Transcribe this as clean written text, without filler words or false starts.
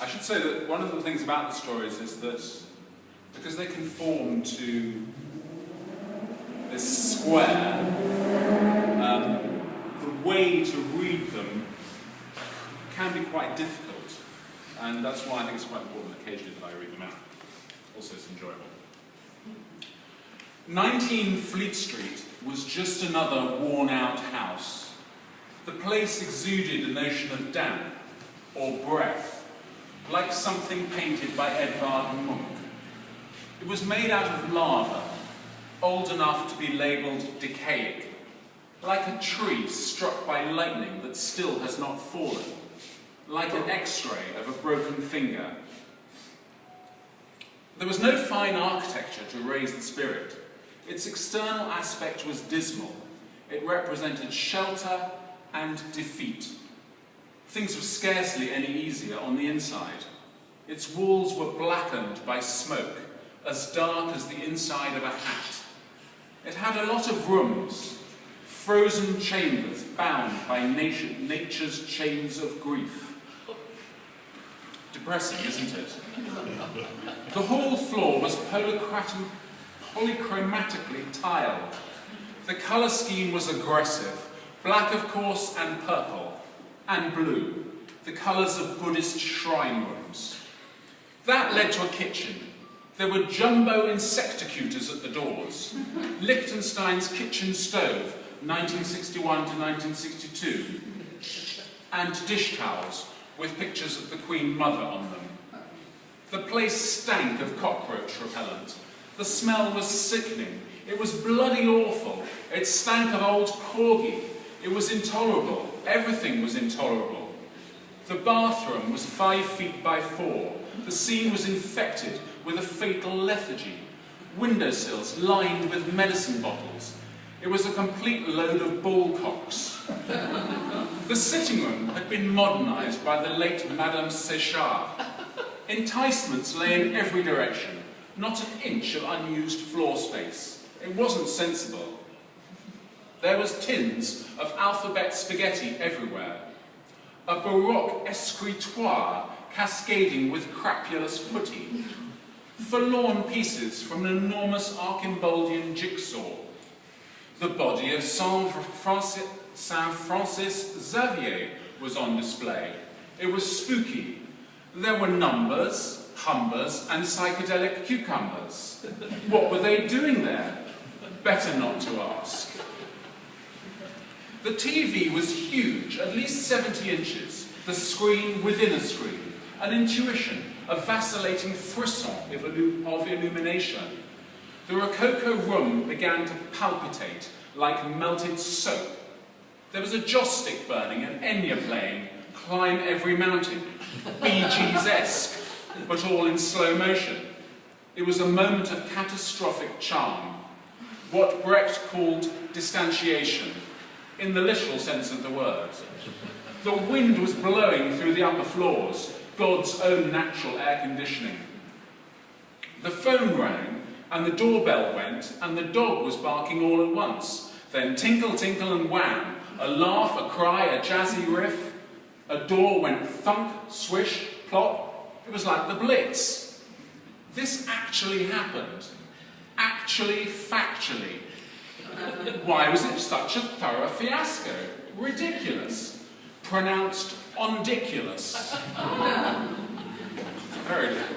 I should say that one of the things about the stories is that because they conform to this square, the way to read them can be quite difficult, and that's why I think it's quite important occasionally that I read them out. Also, it's enjoyable. 19 Fleet Street was just another worn-out house. The place exuded a notion of damp or breath, like something painted by Edvard Munch. It was made out of lava, old enough to be labelled decaying, like a tree struck by lightning that still has not fallen, like an X-ray of a broken finger. There was no fine architecture to raise the spirit. Its external aspect was dismal. It represented shelter and defeat. Things were scarcely any easier on the inside. Its walls were blackened by smoke, as dark as the inside of a hat. It had a lot of rooms, frozen chambers bound by nature's chains of grief. Depressing, isn't it? The hall floor was polychromatically tiled. The colour scheme was aggressive, black of course and purple, and blue, the colours of Buddhist shrine rooms. That led to a kitchen. There were jumbo insectocutors at the doors, Liechtenstein's kitchen stove, 1961 to 1962, and dish towels with pictures of the Queen Mother on them. The place stank of cockroach repellent. The smell was sickening. It was bloody awful. It stank of old corgi. It was intolerable. Everything was intolerable. The bathroom was 5 feet by 4. The scene was infected with a fatal lethargy. Windowsills lined with medicine bottles. It was a complete load of bullcocks. The sitting room had been modernised by the late Madame Séchard. Enticements lay in every direction. Not an inch of unused floor space. It wasn't sensible. There was tins of alphabet spaghetti everywhere. A Baroque escritoire cascading with crapulous putty. Forlorn pieces from an enormous Archimboldian jigsaw. The body of Saint Francis Xavier was on display. It was spooky. There were numbers, humbers, and psychedelic cucumbers. What were they doing there? Better not to ask. The TV was huge, at least 70 inches, the screen within a screen, an intuition, a vacillating frisson of illumination. The Rococo room began to palpitate like melted soap. There was a joss stick burning and Enya playing, Climb Every Mountain, Bee Gees-esque, but all in slow motion. It was a moment of catastrophic charm, what Brecht called distantiation, in the literal sense of the word. The wind was blowing through the upper floors, God's own natural air conditioning. The phone rang, and the doorbell went, and the dog was barking all at once. Then tinkle, tinkle, and wham, a laugh, a cry, a jazzy riff. A door went thunk, swish, plop. It was like the Blitz. This actually happened. Actually, factually. Why was it such a thorough fiasco? Ridiculous. Pronounced ondiculous. Very difficult.